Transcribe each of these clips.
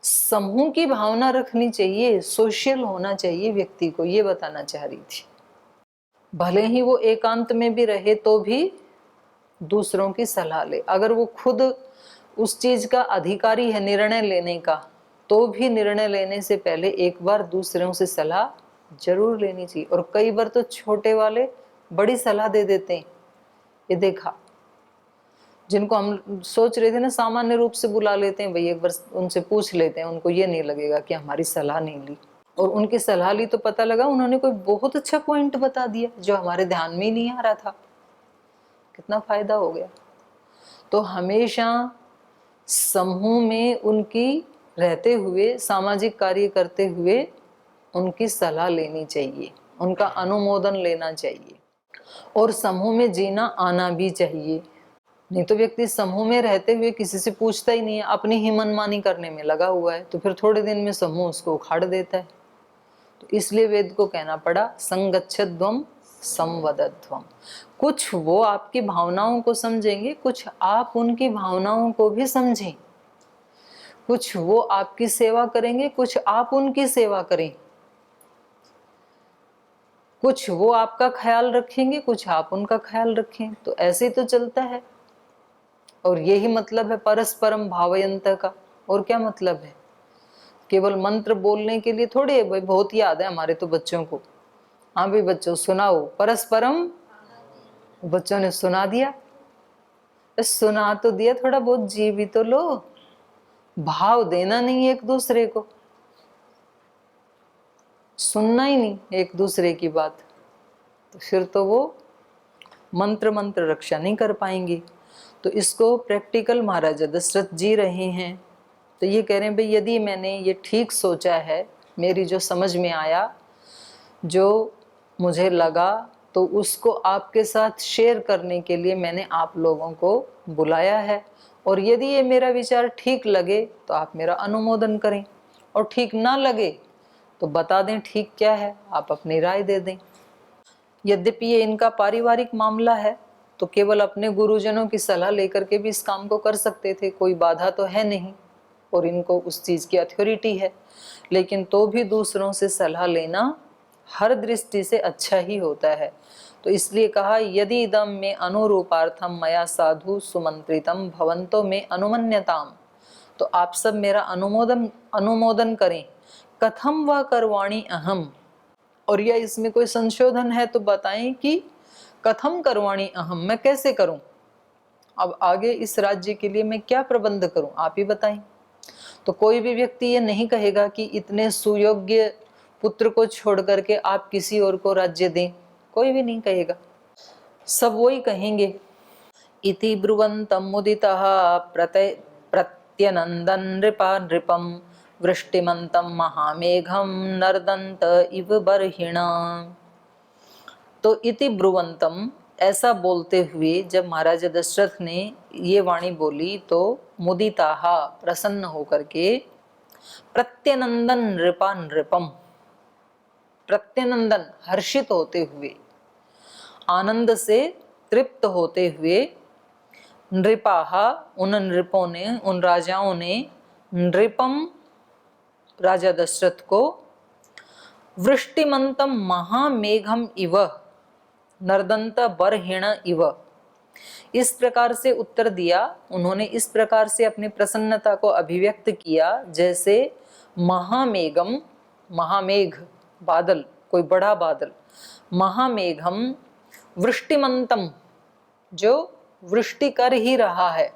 समूह की भावना रखनी चाहिए, सोशल होना चाहिए व्यक्ति को, ये बताना चाह रही थी। भले ही वो एकांत में भी रहे तो भी दूसरों की सलाह ले। अगर वो खुद उस चीज का अधिकारी है निर्णय लेने का, तो भी निर्णय लेने से पहले एक बार दूसरों से सलाह जरूर लेनी चाहिए। और कई बार तो छोटे वाले बड़ी सलाह दे देते हैं, ये देखा। जिनको हम सोच रहे थे ना सामान्य रूप से बुला लेते हैं, भाई एक बार उनसे पूछ लेते हैं, उनको ये नहीं लगेगा कि हमारी सलाह नहीं ली। और उनकी सलाह ली तो पता लगा उन्होंने कोई बहुत अच्छा पॉइंट बता दिया जो हमारे ध्यान में ही नहीं आ रहा था। कितना फायदा हो गया। तो हमेशा समूह में उनकी रहते हुए, सामाजिक कार्य करते हुए उनकी सलाह लेनी चाहिए, उनका अनुमोदन लेना चाहिए, और समूह में जीना आना भी चाहिए। नहीं तो व्यक्ति समूह में रहते हुए किसी से पूछता ही नहीं है, अपनी ही मनमानी करने में लगा हुआ है, तो फिर थोड़े दिन में समूह उसको उखाड़ देता है। तो इसलिए वेद को कहना पड़ा संगच्छध्वम संवदध्वम। कुछ वो आपकी भावनाओं को समझेंगे, कुछ आप उनकी भावनाओं को भी समझें। कुछ वो आपकी सेवा करेंगे, कुछ आप उनकी सेवा करें। कुछ वो आपका ख्याल रखेंगे, कुछ आप उनका ख्याल रखें। तो ऐसे तो चलता है। और यही मतलब है परस्परम भावयंत का। और क्या मतलब है? केवल मंत्र बोलने के लिए थोड़ी है भाई। बहुत याद है हमारे तो बच्चों को, हाँ भाई बच्चों सुनाओ परस्परम। बच्चों ने सुना दिया। सुना तो दिया, थोड़ा बहुत जी भी तो लो। भाव देना नहीं एक दूसरे को, सुनना ही नहीं एक दूसरे की बात, तो फिर तो वो मंत्र रक्षा नहीं कर पाएंगे। तो इसको प्रैक्टिकल महाराजा दशरथ जी रहे हैं। तो ये कह रहे हैं भाई यदि मैंने ये ठीक सोचा है, मेरी जो समझ में आया, जो मुझे लगा, तो उसको आपके साथ शेयर करने के लिए मैंने आप लोगों को बुलाया है। और यदि ये मेरा विचार ठीक लगे तो आप मेरा अनुमोदन करें, और ठीक ना लगे तो बता दें ठीक क्या है, आप अपनी राय दे दें। यद्यपि ये इनका पारिवारिक मामला है, तो केवल अपने गुरुजनों की सलाह लेकर के भी इस काम को कर सकते थे, कोई बाधा तो है नहीं, और इनको उस चीज़ की अथॉरिटी है। लेकिन तो भी दूसरों से सलाह लेना हर दृष्टि से अच्छा ही होता है। तो इसलिए कहा यदि इदम में अनुरूपार्थम मया साधु सुमंत्रितम भवंतो में अनुमन्यताम। तो आप सब मेरा अनुमोदन करें। कथम व करवाणी अहम। और यह इसमें कोई संशोधन है तो बताएं कि कथम करवाणी अहम, मैं कैसे करूं, अब आगे इस राज्य के लिए मैं क्या प्रबंध करूं, आप ही बताएं। तो कोई भी व्यक्ति ये नहीं कहेगा कि इतने सुयोग्य पुत्र को छोड़ करके आप किसी और को राज्य दें, कोई भी नहीं कहेगा। सब वही कहेंगे इति ब्रुवन्तं मुदितः प्रत्यनन्दन नृपा नृपम वृष्टिमन्तं महामेघं नर्दन्त इव बर्हिणा। तो इति ब्रुवंतम, ऐसा बोलते हुए जब महाराजा दशरथ ने ये वाणी बोली तो मुदिताहा, प्रसन्न होकर के, प्रत्यनंदन नृपा नृपम, प्रत्यनंदन हर्षित होते हुए, आनंद से तृप्त होते हुए, नृपाहा उन नृपों ने, उन राजाओं ने, नृपम राजा दशरथ को, वृष्टिमंतम महामेघम इव, नर्दंत बरहिण इव। इस प्रकार से उत्तर दिया, उन्होंने इस प्रकार से अपनी प्रसन्नता को अभिव्यक्त किया जैसे महामेघम, महामेघ बादल, कोई बड़ा बादल, महामेघम वृष्टिमंतम, जो वृष्टि कर ही रहा है,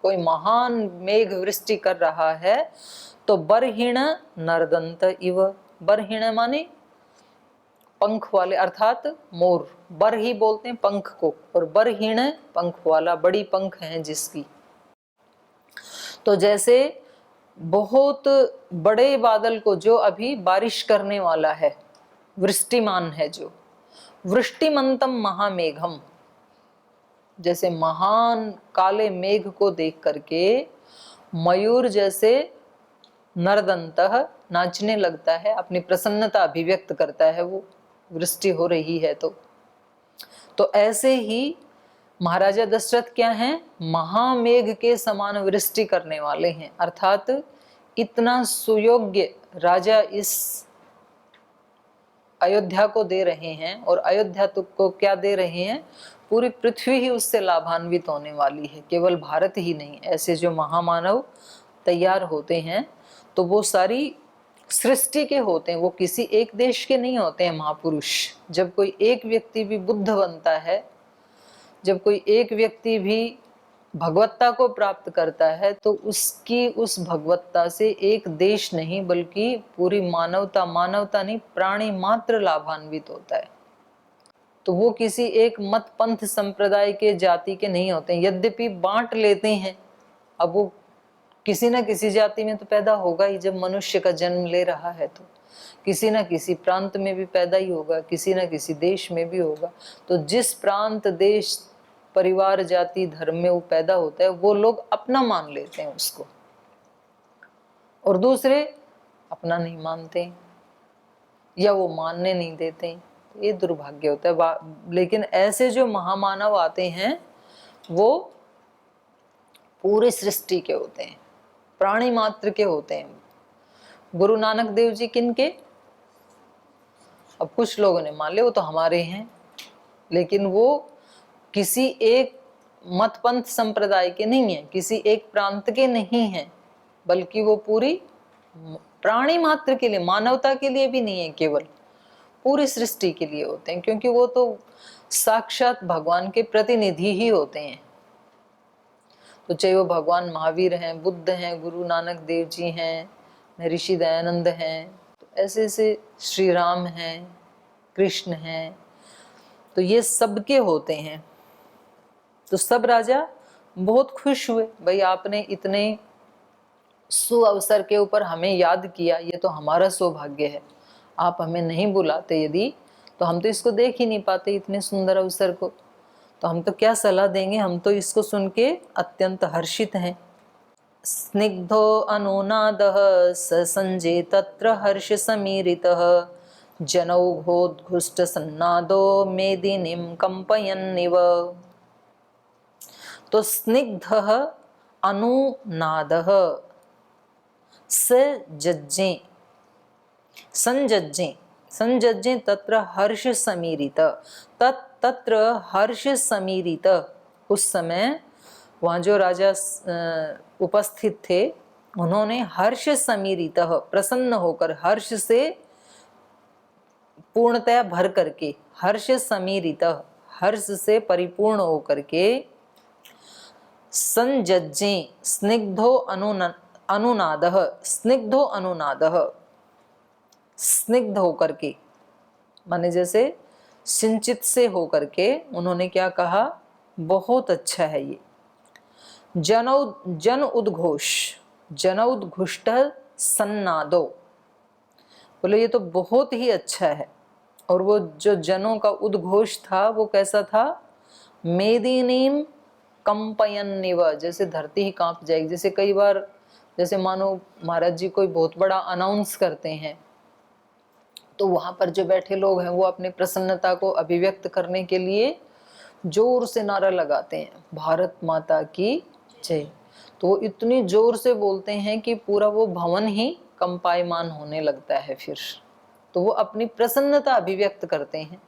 कोई महान मेघ वृष्टि कर रहा है, तो बरहिण नर्दंत इव। बरहिण माने पंख वाले, अर्थात मोर, बर ही बोलते हैं पंख को, और बरहिण पंख वाला, बड़ी पंख है जिसकी। तो जैसे बहुत बड़े बादल को जो अभी बारिश करने वाला है, वृष्टिमान है जो, वृष्टिमंतम महामेघम, जैसे महान काले मेघ को देख करके मयूर जैसे नरदंतः नाचने लगता है, अपनी प्रसन्नता अभिव्यक्त करता है, वो वृष्टि हो रही है तो ऐसे ही महाराजा दशरथ क्या हैं, महामेघ के समान वृष्टि करने वाले हैं। अर्थात इतना सुयोग्य राजा इस अयोध्या को दे रहे हैं, और अयोध्या को क्या दे रहे हैं, पूरी पृथ्वी ही उससे लाभान्वित होने वाली है। केवल भारत ही नहीं, ऐसे जो महामानव तैयार होते हैं तो वो सारी सृष्टि के होते हैं, वो किसी एक देश के नहीं होते हैं महापुरुष। जब कोई एक व्यक्ति भी बुद्ध बनता है, जब कोई एक व्यक्ति भी भगवत्ता को प्राप्त करता है, तो उसकी उस भगवत्ता से एक देश नहीं बल्कि पूरी मानवता, मानवता नहीं प्राणी मात्र लाभान्वित होता है। तो वो किसी एक मत पंथ संप्रदाय के जाति के नहीं होते हैं, यद्यपि बांट लेते हैं। अब वो किसी न किसी जाति में तो पैदा होगा ही, जब मनुष्य का जन्म ले रहा है तो किसी न किसी प्रांत में भी पैदा ही होगा, किसी न किसी देश में भी होगा। तो जिस प्रांत, देश, परिवार, जाति, धर्म में वो पैदा होता है, वो लोग अपना मान लेते हैं उसको, और दूसरे अपना नहीं मानते या वो मानने नहीं देते। ये दुर्भाग्य होता है। लेकिन ऐसे जो महामानव आते हैं वो पूरी सृष्टि के होते हैं, प्राणी मात्र के होते हैं। गुरु नानक देव जी किनके, अब कुछ लोगों ने मान ले वो तो हमारे हैं, लेकिन वो किसी एक मत पंथ संप्रदाय के नहीं है, किसी एक प्रांत के नहीं हैं, बल्कि वो पूरी प्राणी मात्र के लिए, मानवता के लिए भी नहीं है, केवल पूरी सृष्टि के लिए होते हैं, क्योंकि वो तो साक्षात भगवान के प्रतिनिधि ही होते हैं। तो चाहे वो भगवान महावीर हैं, बुद्ध हैं, गुरु नानक देव जी हैं, ऋषि दयानंद हैं, तो ऐसे ऐसे श्री राम हैं, कृष्ण हैं, तो ये सबके होते हैं। तो सब राजा बहुत खुश हुए, भाई आपने इतने सुअवसर के ऊपर हमें याद किया, ये तो हमारा सौभाग्य है। आप हमें नहीं बुलाते यदि, तो हम तो इसको देख ही नहीं पाते इतने सुंदर अवसर को। तो हम तो क्या सलाह देंगे, हम तो इसको सुन के अत्यंत हर्षित हैं। स्निग्धो अनुनादः स संजय तत्र हर्ष समीरितः जनौघोद्घुष्ट सन्नादो मेदिनीं कंपयन्निव। तो स्निग्धः अनुनादः सजज्ञे, संजज्ञे, संजज्ञे तत्र हर्ष समीरित, तत्र हर्ष समीरित। उस समय वहाँ जो राजा उपस्थित थे, उन्होंने हर्ष समीरित, प्रसन्न होकर, हर्ष से पूर्णतया भर करके, हर्ष समीरित, हर्ष से परिपूर्ण होकर के, संजज्ञे स्निग्धो अनुनादः, स्निग्धो अनुनादः, स्निग्ध होकर के माने जैसे सिंचित से होकर के उन्होंने क्या कहा, बहुत अच्छा है ये। जन उद्घोष, जनउद्घुष्ट सन्नादो, बोले ये तो बहुत ही अच्छा है। और वो जो जनों का उद्घोष था वो कैसा था, मेदिनीम कंपयन्निव, जैसे धरती ही कांप जाएगी। जैसे कई बार, जैसे मानो महाराज जी कोई बहुत बड़ा अनाउंस करते हैं, तो वहां पर जो बैठे लोग हैं वो अपने प्रसन्नता को अभिव्यक्त करने के लिए जोर से नारा लगाते हैं, भारत माता की जय। तो वो इतनी जोर से बोलते हैं कि पूरा वो भवन ही कंपायमान होने लगता है। फिर तो वो अपनी प्रसन्नता अभिव्यक्त करते हैं।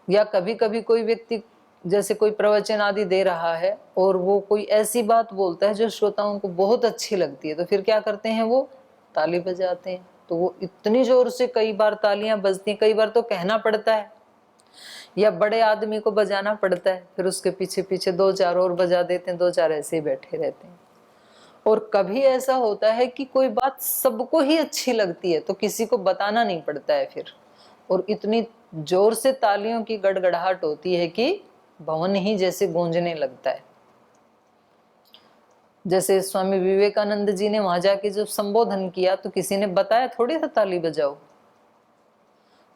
या कभी कभी कोई व्यक्ति जैसे कोई प्रवचन आदि दे रहा है और वो कोई ऐसी बात बोलता है जो श्रोताओं को बहुत अच्छी लगती है, तो फिर क्या करते हैं, वो ताली बजाते हैं। तो वो इतनी जोर से कई बार तालियां बजती हैं, कई बार तो कहना पड़ता है या बड़े आदमी को बजाना पड़ता है, फिर उसके पीछे पीछे दो चार और बजा देते हैं, दो चार ऐसे ही बैठे रहते हैं। और कभी ऐसा होता है कि कोई बात सबको ही अच्छी लगती है तो किसी को बताना नहीं पड़ता है फिर, और इतनी जोर से तालियों की गड़गड़ाहट होती है कि भवन ही जैसे गूंजने लगता है। जैसे स्वामी विवेकानंद जी ने वहां जाके जब संबोधन किया तो किसी ने बताया थोड़ी था ताली बजाओ,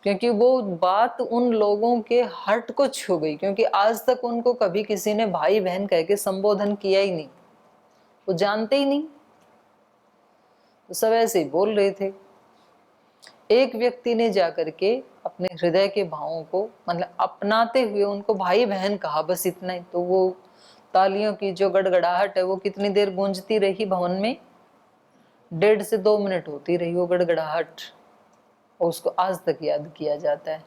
क्योंकि वो बात उन लोगों के हार्ट को छू गई, क्योंकि आज तक उनको कभी किसी ने भाई बहन कह के संबोधन किया ही नहीं, वो जानते ही नहीं, तो सब ऐसे ही बोल रहे थे। एक व्यक्ति ने जाकर के अपने हृदय के भावों को मतलब अपनाते हुए उनको भाई बहन कहा, बस इतना ही। तो वो तालियों की जो गड़गड़ाहट है वो कितनी देर गूंजती रही भवन में, 1.5 से 2 मिनट होती रही वो गड़गड़ाहट, और उसको आज तक याद किया जाता है।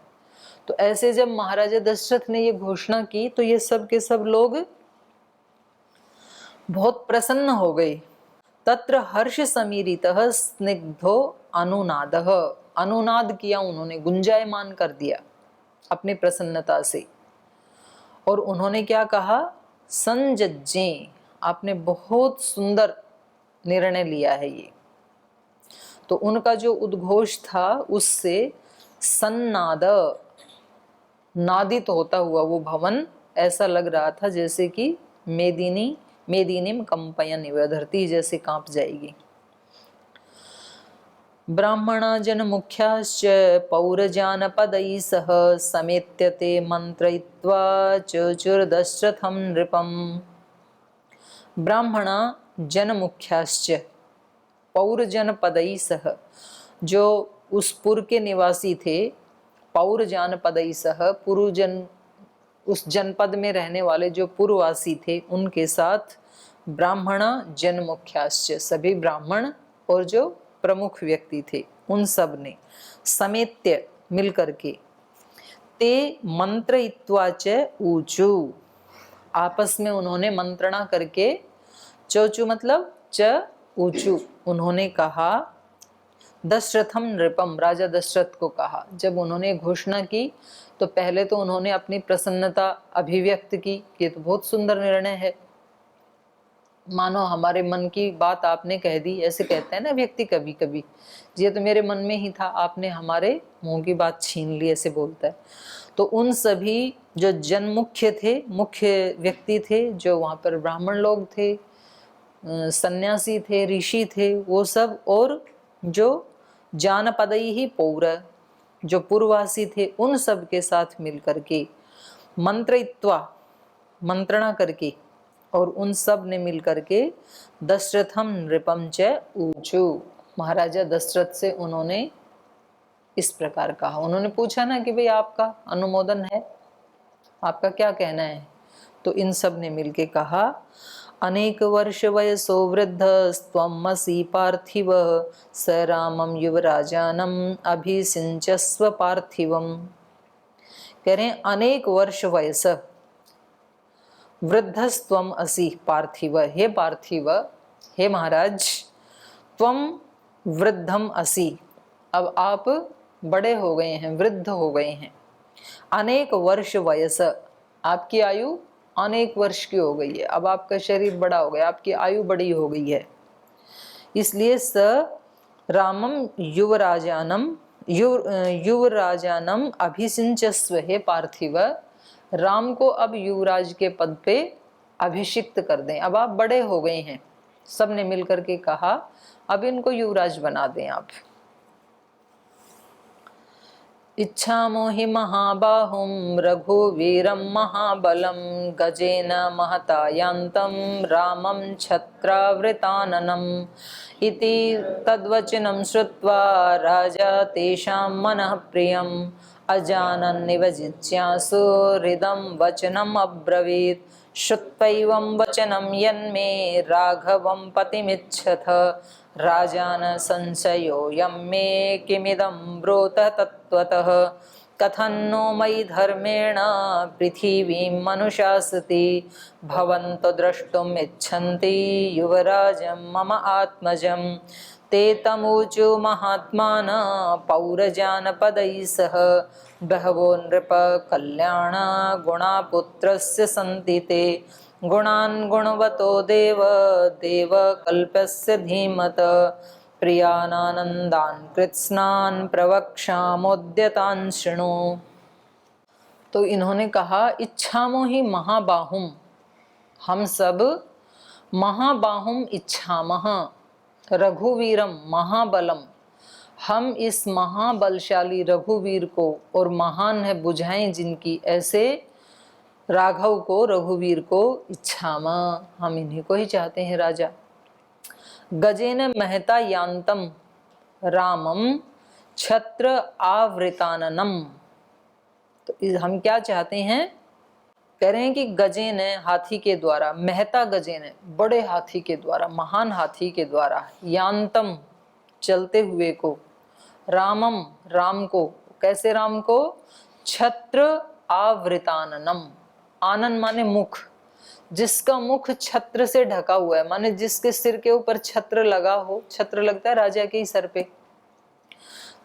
तो ऐसे जब महाराजा दशरथ ने ये घोषणा की तो ये सब के सब लोग बहुत प्रसन्न हो गए। तत्र हर्ष समीरितः स्निग्धो अनुनादः, अनुनाद किया उन्होंने, गुंजायमान कर दिया अपनी प्रसन्नता से। और उन्होंने क्या कहा, संजज्ञे, आपने बहुत सुंदर निर्णय लिया है ये। तो उनका जो उद्घोष था उससे सन्नाद, नादित होता हुआ वो भवन ऐसा लग रहा था जैसे कि मेदिनीम कंपयन, धरती जैसे कांप जाएगी। ब्राह्मणा जन मुख्याश्च पौरजानपदैः सह समेत्य ते मंत्रयित्वा चुचुर्दशरथं नृपम्। ब्राह्मणा जन मुख्याश्च पौरजनपदैः सह, जो उस पुर के निवासी थे, पौरजानपदैः सह, पुरुजन उस जनपद में रहने वाले जो पूर्ववासी थे उनके साथ, ब्राह्मण जन मुख्याश्च, सभी ब्राह्मण और जो प्रमुख व्यक्ति थे उन सब ने, समेत्य मिलकर के, ते मंत्रयित्वा च ऊचु, आपस में उन्होंने मंत्रणा करके, चौचु मतलब च ऊचु, उन्होंने कहा, दशरथम नृपम, राजा दशरथ को कहा। जब उन्होंने घोषणा की तो पहले तो उन्होंने अपनी प्रसन्नता अभिव्यक्त की कि तो बहुत सुंदर निर्णय है, मानो हमारे मन की बात आपने कह दी, ऐसे कहता है ना व्यक्ति कभी कभी, ये तो मेरे मन में ही था, आपने हमारे मुंह की बात छीन ली, ऐसे बोलता है। तो उन सभी जो जनमुख्य थे, मुख्य व्यक्ति थे, जो वहाँ पर ब्राह्मण लोग थे, सन्यासी थे, ऋषि थे, वो सब, और जो जानपदई ही पौर, जो पूर्ववासी थे, उन सब के साथ मिलकर के मंत्रयित्वा, मंत्रणा करके, और उन सब ने मिलकर के दशरथम नृपम च ऊचु, महाराजा दशरथ से उन्होंने इस प्रकार कहा। उन्होंने पूछा ना कि भाई आपका अनुमोदन है, आपका क्या कहना है, तो इन सब ने मिलके कहा, अनेक वर्ष वयसो वृद्ध स्वमसि पार्थिव स रामम युवराजानम अभिसिंचस्व पार्थिवम। कह रहे हैं अनेक वर्ष वयस वृद्धस्त्वम असि पार्थिव, हे पार्थिव, हे महाराज, त्वम वृद्धम असि, अब आप बड़े हो गए हैं, वृद्ध हो गए हैं। अनेक वर्ष वयस, आपकी आयु अनेक वर्ष की हो गई है, अब आपका शरीर बड़ा हो गया, आपकी आयु बड़ी हो गई है, इसलिए स रामम युवराजानम अभिसिंचस्व, हे पार्थिव, राम को अब युवराज के पद पे अभिषिक्त कर दें, अब आप बड़े हो गए हैं। सब ने मिलकर के कहा अब इनको युवराज बना दें आप। इच्छामो हि महाबाहुं रघुवीरं महाबलं गजेन महता यान्तं रामं छत्रावृताननम् इति तद्वचनं श्रुत्वा राजा तेषां मनः प्रियम् अजानन्निव जिज्ञासु हृदं वचनम् अब्रवीत् श्रुत्वैवं वचनं यन्मे राघवं पतिमिच्छथ राजान संशयो यं मे किमिदं ब्रूत तत्त्वतः कथन्नो मयि धर्मेण पृथिवीं मनुषासति भवन्तो द्रष्टुम् इच्छन्ति युवराजं मम आत्मजं ते तमूचु महात्मानः पौरजानपदैः सह बहवो नृप कल्याण गुणापुत्रस्य सन्ति ते गुणान् गुणवतो देव देवकल्पस्य धीमत प्रियानानन्दान् कृत्स्नान् प्रवक्ष्यामोद्यतान् शृणु। तो इन्होंने कहा इच्छामो हि महाबाहुम, हम सब महाबाहुम इच्छामः रघुवीरम महाबलम, हम इस महाबलशाली रघुवीर को और महान है बुझाएं जिनकी, ऐसे राघव को रघुवीर को इच्छाम, हम इन्हीं को ही चाहते हैं राजा। गजेन महता यान्तम रामम छत्र आवृताननम, तो हम क्या चाहते हैं, कह रहे हैं कि गजेन हाथी के द्वारा, महता गजेन बड़े हाथी के द्वारा, महान हाथी के द्वारा, यान्तम चलते हुए को, रामम राम को, कैसे राम को, छत्र आवृताननम, आनन माने मुख, जिसका मुख छत्र से ढका हुआ है, माने जिसके सिर के ऊपर छत्र लगा हो, छत्र लगता है राजा के ही सर पे,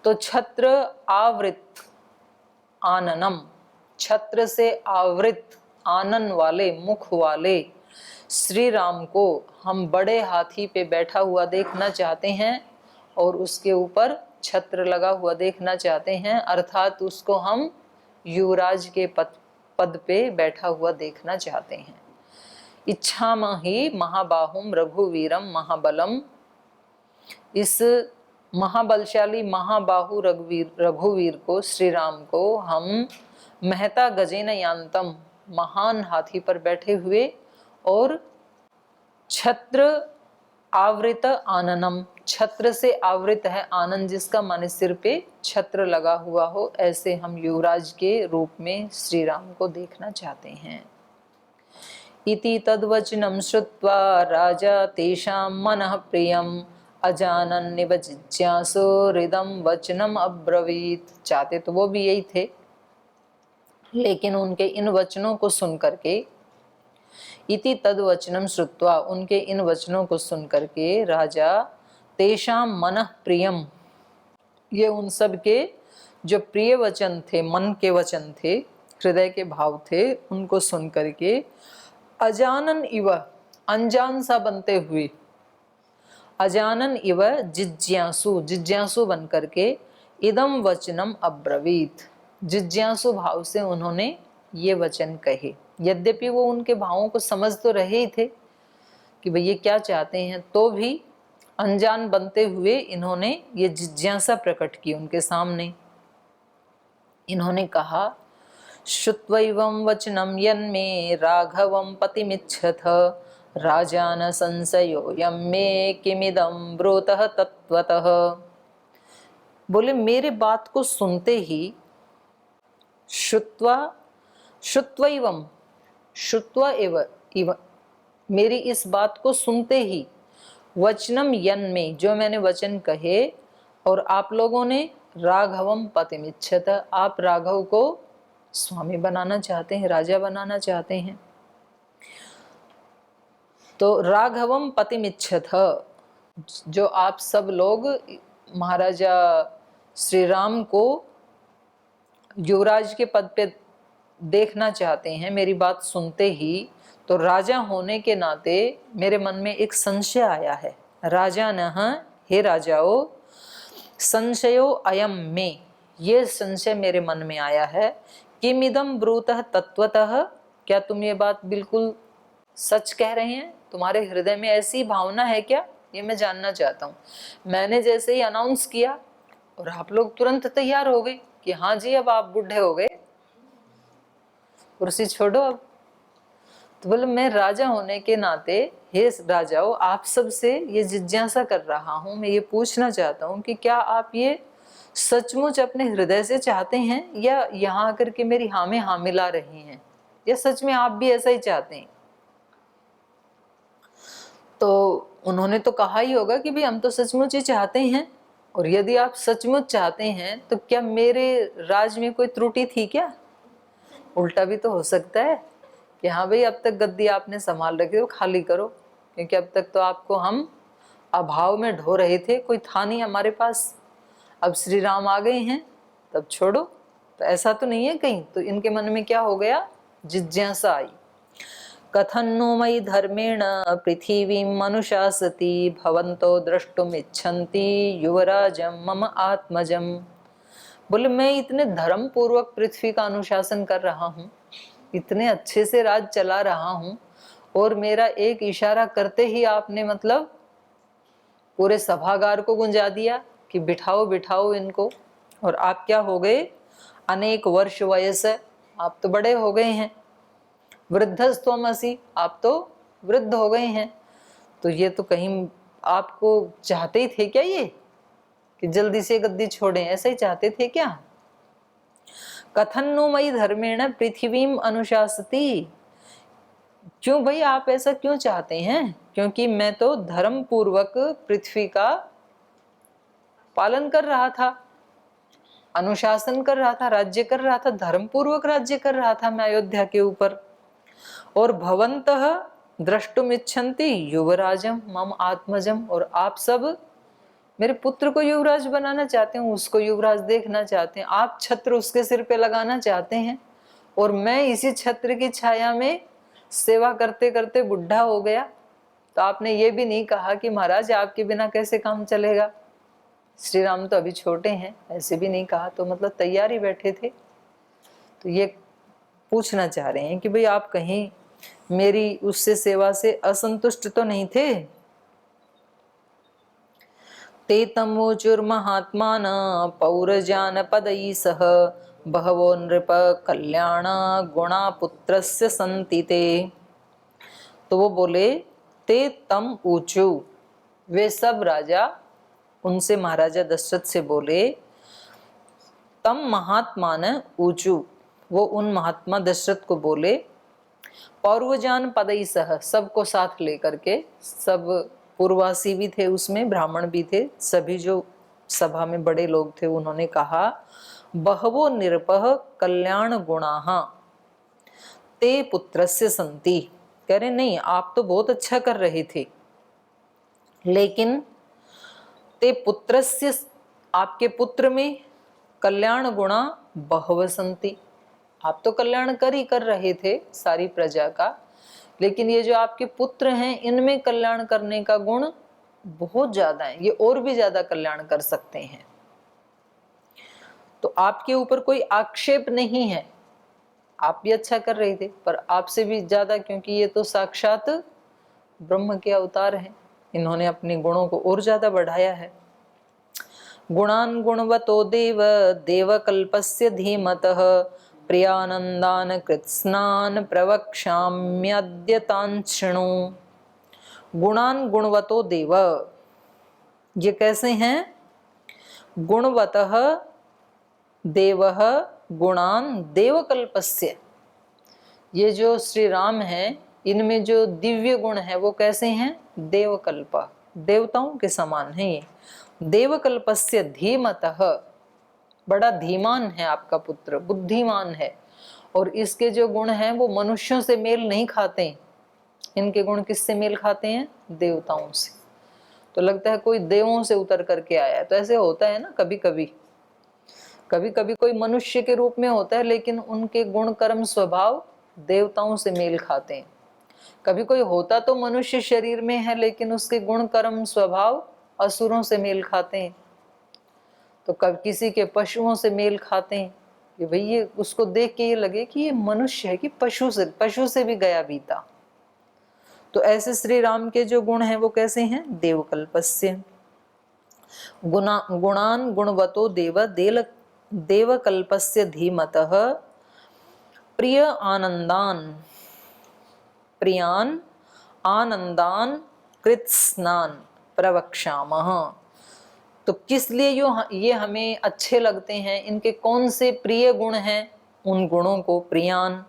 तो छत्र आवृत आननम, छत्र से आवृत आनन वाले मुख वाले श्री राम को हम बड़े हाथी पे बैठा हुआ देखना चाहते हैं और उसके ऊपर छत्र लगा हुआ देखना चाहते हैं, अर्थात उसको हम युवराज के पद पे बैठा हुआ देखना चाहते हैं। इच्छामहि महाबाहुम रघुवीरम महाबलम, इस महाबलशाली महाबाहु रघुवीर को, श्री राम को हम महता गजेन यान्तम, महान हाथी पर बैठे हुए और छत्र आवृत आननम, छत्र से आवृत है आनंद जिसका, माने सिर पे छत्र लगा हुआ हो, ऐसे हम युवराज के रूप में श्री राम को देखना चाहते हैं। इति तद्वचनं श्रुत्वा राजा तेषां मनः प्रियम् अजानन्निव जिज्ञासो हृदं वचनम अब्रवीत, चाहते तो वो भी यही थे, लेकिन उनके इन वचनों को सुन करके, इति तद्वचनम श्रुत्वा, उनके इन वचनों को सुन करके राजा तेषां मनः प्रियम, ये उन सब के जो प्रिय वचन थे, मन के वचन थे, हृदय के भाव थे, उनको सुन करके अजानन इव, अनजान सा बनते हुए, अजानन इव जिज्ञासु, जिज्ञासु बन करके, इदम वचनम अब्रवीत, जिज्ञासु भाव से उन्होंने ये वचन कहे। यद्यपि वो उनके भावों को समझ तो रहे ही थे कि भाई ये क्या चाहते हैं, तो भी अनजान बनते हुए इन्होंने ये जिज्ञासा प्रकट की उनके सामने। इन्होंने कहा श्रुत्वैवं वचनं यन्मे राघवं पतिमिच्छथ राजान संशयो यम्मे किमिदं ब्रूतः तत्वतः, बोले मेरे बात को सुनते ही, श्रुत्वैवं, श्रुत्वा एव इव, मेरी इस बात को सुनते ही, वचनम यन्मे, जो मैंने वचन कहे, और आप लोगों ने राघवम पतिमिच्छत, आप राघव को स्वामी बनाना चाहते हैं, राजा बनाना चाहते हैं, तो राघवम पतिमिच्छत, जो आप सब लोग महाराजा श्री राम को युवराज के पद पे देखना चाहते हैं, मेरी बात सुनते ही, तो राजा होने के नाते मेरे मन में एक संशय आया है। राजा न, हे राजाओ, संशयो अयम में, ये संशय मेरे मन में आया है, किमिदम ब्रूतः तत्वतः, क्या तुम ये बात बिल्कुल सच कह रहे हैं, तुम्हारे हृदय में ऐसी भावना है क्या, ये मैं जानना चाहता हूँ। मैंने जैसे ही अनाउंस किया और आप लोग तुरंत तैयार हो गए कि हाँ जी अब आप बूढ़े हो गए, कुर्सी छोड़ो अब। तो बोले मैं राजा होने के नाते, हे राजाओ, आप सब से ये जिज्ञासा कर रहा हूँ, मैं ये पूछना चाहता हूँ कि क्या आप ये सचमुच अपने हृदय से चाहते हैं, या यहाँ आकर के मेरी हाँ में हाँ मिला रही हैं, या सच में आप भी ऐसा ही चाहते हैं। तो उन्होंने तो कहा ही होगा कि भाई हम तो सचमुच ही चाहते हैं, और यदि आप सचमुच चाहते हैं तो क्या मेरे राज में कोई त्रुटि थी क्या? उल्टा भी तो हो सकता है कि हाँ भाई, अब तक गद्दी आपने संभाल रखी तो खाली करो, क्योंकि अब तक तो आपको हम अभाव में ढो रहे थे, कोई था नहीं हमारे पास, अब श्री राम आ गए हैं तब छोड़ो। तो ऐसा तो नहीं है कहीं। तो इनके मन में क्या हो गया? जिज्ञासा आई। कथन्नो मयि धर्मेण पृथिवीं मनुषासति भवन्तो द्रष्टुमिच्छन्ति युवराजं मम आत्मजम्। बोले मैं इतने धर्म पूर्वक पृथ्वी का अनुशासन कर रहा हूँ, इतने अच्छे से राज चला रहा हूँ, और मेरा एक इशारा करते ही आपने मतलब पूरे सभागार को गुंजा दिया कि बिठाओ बिठाओ इनको। और आप क्या हो गए? अनेक वर्ष वयस है, आप तो बड़े हो गए हैं। वृद्धस्त्वमसि, आप तो वृद्ध हो गए हैं। तो ये तो कहीं आपको चाहते ही थे क्या ये कि जल्दी से गद्दी छोड़ें? ऐसा ही चाहते थे क्या? कथन्नो मयि धर्मेण पृथ्वीम अनुशासति। क्यों भाई आप ऐसा क्यों चाहते हैं? क्योंकि मैं तो धर्म पूर्वक पृथ्वी का पालन कर रहा था, अनुशासन कर रहा था, राज्य कर रहा था, धर्म पूर्वक राज्य कर रहा था मैं अयोध्या के ऊपर। और भवन्तः द्रष्टुम इच्छन्ति युवराजम मम आत्मजम, और आप सब मेरे पुत्र को युवराज बनाना चाहते हैं, उसको युवराज देखना चाहते हैं, आप छत्र उसके सिर पे लगाना चाहते हैं, और मैं इसी छत्र की छाया में सेवा करते करते बुढ़ा हो गया। तो आपने ये भी नहीं कहा कि महाराज आपके बिना कैसे काम चलेगा, श्री राम तो अभी छोटे हैं, ऐसे भी नहीं कहा। तो मतलब तैयार ही बैठे थे। तो ये पूछना चाह रहे हैं कि भाई आप कहीं मेरी उससे सेवा से असंतुष्ट तो नहीं थे? ते तमोचुर्महात्मान पौरजान पदई सह बहवो नृप कल्याण गुणा पुत्रस्य संति ते। तो वो बोले ते तम ऊचु, वे सब राजा उनसे महाराजा दशरथ से बोले, तम महात्मान ऊचु, वो उन महात्मा दशरथ को बोले, पौर्वजान पदई सह, सबको साथ लेकर के, सब पूर्ववासी भी थे उसमें, ब्राह्मण भी थे, सभी जो सभा में बड़े लोग थे, उन्होंने कहा बहवो निरपः कल्याण गुणाः ते पुत्रस्य संति। कह रहे नहीं आप तो बहुत अच्छा कर रहे थे, लेकिन ते पुत्रस्य, आपके पुत्र में कल्याण गुणा बहव संति, आप तो कल्याण कर रहे थे सारी प्रजा का, लेकिन ये जो आपके पुत्र हैं इनमें कल्याण करने का गुण बहुत ज्यादा है, ये और भी ज्यादा कल्याण कर सकते हैं। तो आपके ऊपर कोई आक्षेप नहीं है, आप भी अच्छा कर रहे थे, पर आपसे भी ज्यादा, क्योंकि ये तो साक्षात ब्रह्म के अवतार हैं, इन्होंने अपने गुणों को और ज्यादा बढ़ाया है। गुणान गुणवतो देव देवकल्पस्य धीमतः प्रियानंदान कृत्स्नान प्रवक्ष्याम्यद्यतान् शृणु। गुणान गुणवतो देव, ये कैसे हैं? गुणवतः देवः गुणान देवकल्पस्य, ये जो श्री राम हैं इनमें जो दिव्य गुण है वो कैसे हैं? देवकल्प, देवताओं के समान है ये। देवकल्पस्य धीमतः, बड़ा धीमान है आपका पुत्र, बुद्धिमान है, और इसके जो गुण हैं वो मनुष्यों से मेल नहीं खाते। इनके गुण किससे मेल खाते हैं? देवताओं से। तो लगता है कोई देवों से उतर करके आया है। तो ऐसे होता है ना, कभी कभी कभी कभी कोई मनुष्य के रूप में होता है, लेकिन उनके गुण कर्म स्वभाव देवताओं से मेल खाते हैं। कभी कोई होता तो मनुष्य शरीर में है, लेकिन उसके गुण कर्म स्वभाव असुरों से मेल खाते हैं। तो कभी किसी के पशुओं से मेल खाते हैं कि भाई ये, उसको देख के ये लगे कि ये मनुष्य है कि पशु से भी गया बीता। तो ऐसे श्री राम के जो गुण हैं वो कैसे हैं? देवकल्पस्य। गुणान गुणवतो देवकल्पस्य धीमतः प्रिय आनंदान प्रियान आनंदान कृत्स्नान प्रवक्ष्यामः। तो किस लिए ये हमें अच्छे लगते हैं? इनके कौन से प्रिय गुण हैं? उन गुणों को प्रियान,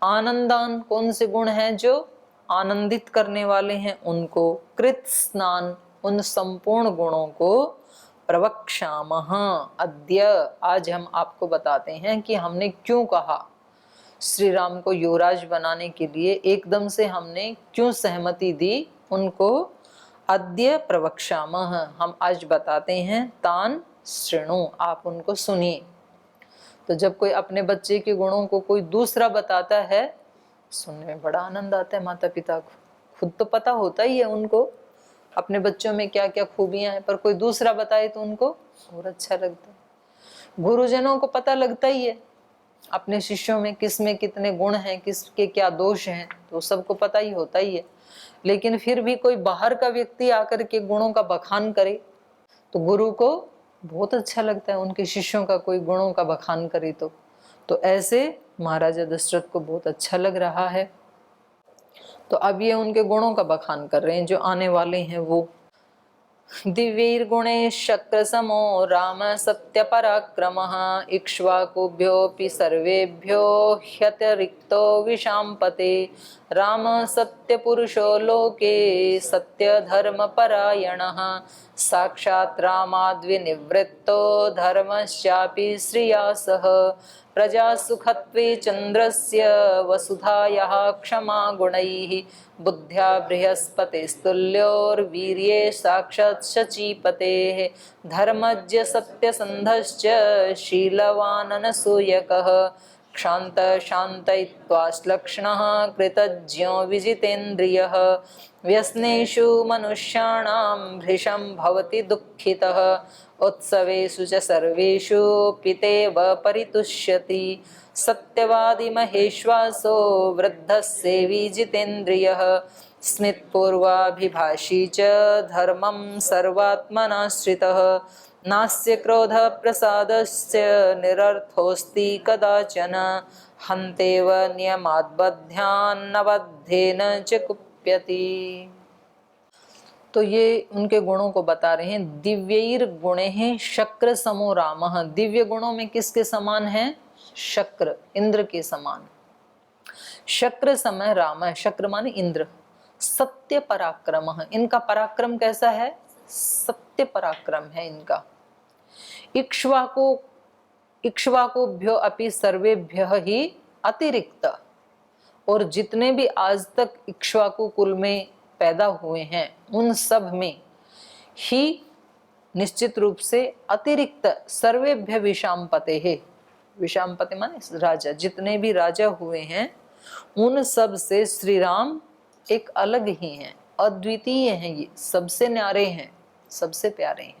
आनंदान, कौन से गुण हैं जो आनंदित करने वाले हैं उनको, कृत स्नान, उन संपूर्ण गुणों को प्रवक्ष्यामः। अद्य, आज हम आपको बताते हैं कि हमने क्यों कहा श्री राम को युवराज बनाने के लिए एकदम से हमने क्यों सहमति दी उनको। अद्य प्रवक्ष्यामः, हम आज बताते हैं, तान शृणु, आप उनको सुनिए। तो जब कोई अपने बच्चे के गुणों को कोई दूसरा बताता है, सुनने में बड़ा आनंद आता है माता पिता को। खुद तो पता होता ही है उनको अपने बच्चों में क्या क्या खूबियां हैं, पर कोई दूसरा बताए तो उनको और अच्छा लगता है। गुरुजनों को पता लगता ही है अपने शिष्यों में किस में कितने गुण हैं, किसके क्या दोष हैं, तो सबको पता ही होता ही है। लेकिन फिर भी कोई बाहर का व्यक्ति आकर के गुणों का बखान करे तो गुरु को बहुत अच्छा लगता है, उनके शिष्यों का कोई गुणों का बखान करे तो ऐसे महाराजा दशरथ को बहुत अच्छा लग रहा है। तो अब ये उनके गुणों का बखान कर रहे हैं जो आने वाले हैं वो। दिव्यैर्गुणैः शक्रसमो राम सत्य पराक्रमः इक्ष्वाकुभ्योऽपि सर्वेभ्यो ह्यतिरिक्तो विशाम्पते। राम सत्यपुरुषो लोके सत्यधर्मपरायणः साक्षात् रामाद्विनिवृत्तो धर्मश्चापि श्रिया सह। प्रजासुखत्वे चन्द्रस्य वसुधायाः क्षमा गुणैः बुद्ध्या बृहस्पतिस्तुल्योर्वीर्ये साक्षात् शचीपतेः। धर्मज्ञ सत्यसन्धश्च शीलवान् अनसूयकः क्षान्त शान्तयित्वाश्लक्ष्णः कृतज्ञो विजितेन्द्रियः। व्यसनेषु मनुष्याणां भृशं भवति दुःखितः उत्सवेषु च सर्वेषु पितेव परितुष्यति। सत्यवादी महेश्वासो वृद्धः सेवी जितेन्द्रियः स्मितपूर्वाभिभाषी च धर्मं सर्वात्मनाश्रितः। नास्य क्रोध प्रसादस्य निरर्थोऽस्ति कदाचन हन्तेव नियमाद्बध्यान्नबद्धेन च कुप्यति। तो ये उनके गुणों को बता रहे हैं। दिव्यैर गुणैः शक्र समो रामः, दिव्य गुणों में किसके समान है? शक्र, इंद्र के समान। शक्र समय राम है, शक्र माने इंद्र। सत्य पराक्रम, इनका पराक्रम कैसा है? सत्य पराक्रम है इनका। इक्ष्वाकुभ्यो अपि सर्वेभ्यः ही अतिरिक्त, और जितने भी आज तक इक्ष्वाकु कुल में पैदा हुए हैं उन सब में ही निश्चित रूप से अतिरिक्त सर्वेभ्य विशाम्पते है। विशाम्पते माने राजा, जितने भी राजा हुए हैं उन सब से श्री राम एक अलग ही हैं, अद्वितीय हैं, ये सबसे न्यारे हैं, सबसे प्यारे हैं।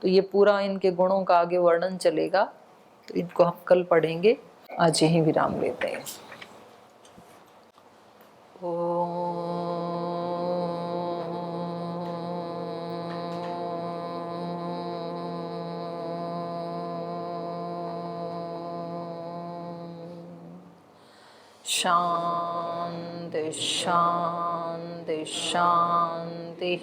तो ये पूरा इनके गुणों का आगे वर्णन चलेगा, तो इनको हम कल पढ़ेंगे। आज यही विराम लेते हैं। शांति शांति शांति।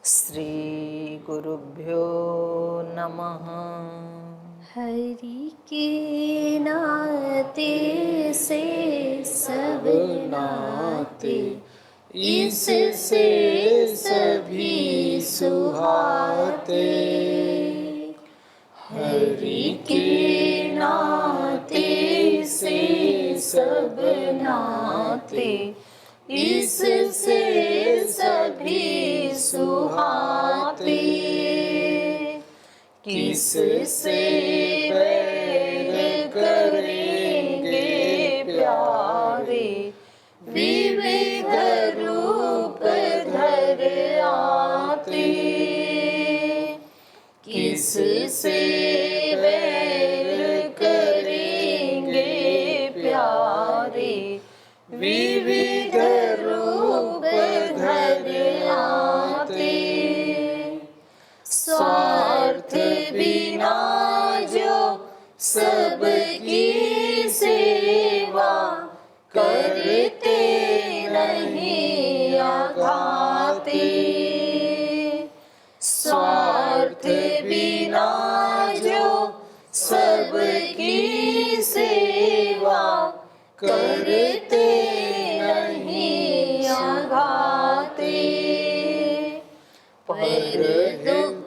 श्री गुरुभ्यो नमः। हरि के नाते से सब नाते, इससे सभी सुहाते। हरि के नाते से सब नाते, इससे सभी सुहाते। किससे बैर करेंगे प्यारे, विविध रूप धर आते। किससे बैर करेंगे प्यारे, विविध रूप धर आते। स्वार्थ बिना जो सबकी सेवा करते नहीं आघाते। स्वार्थ बिना जो सबकी सेवा करते नहीं आघाते। पर दुख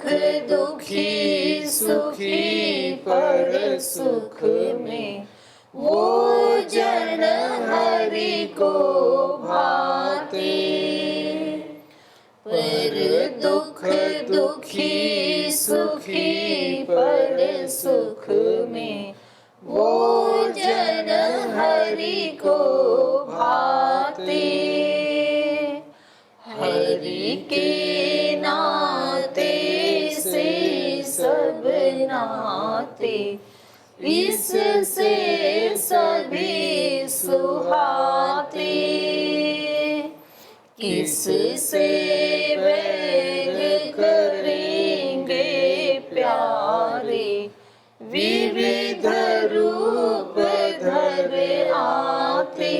दुख में वो जन हरि को भाते। पर दुख दुखी सुखी पर सुख में वो जन हरि को भाते। हरि के नाते से सब नाते, इससे सभी सुहाते। किससे वैर करेंगे प्यारे, विविध रूप धर आते।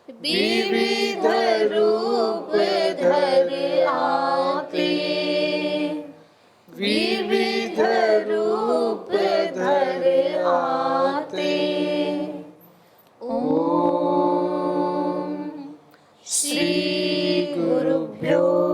विविध रूप धर आते। विविध रूप धर आते। ओम श्री गुरुभ्यो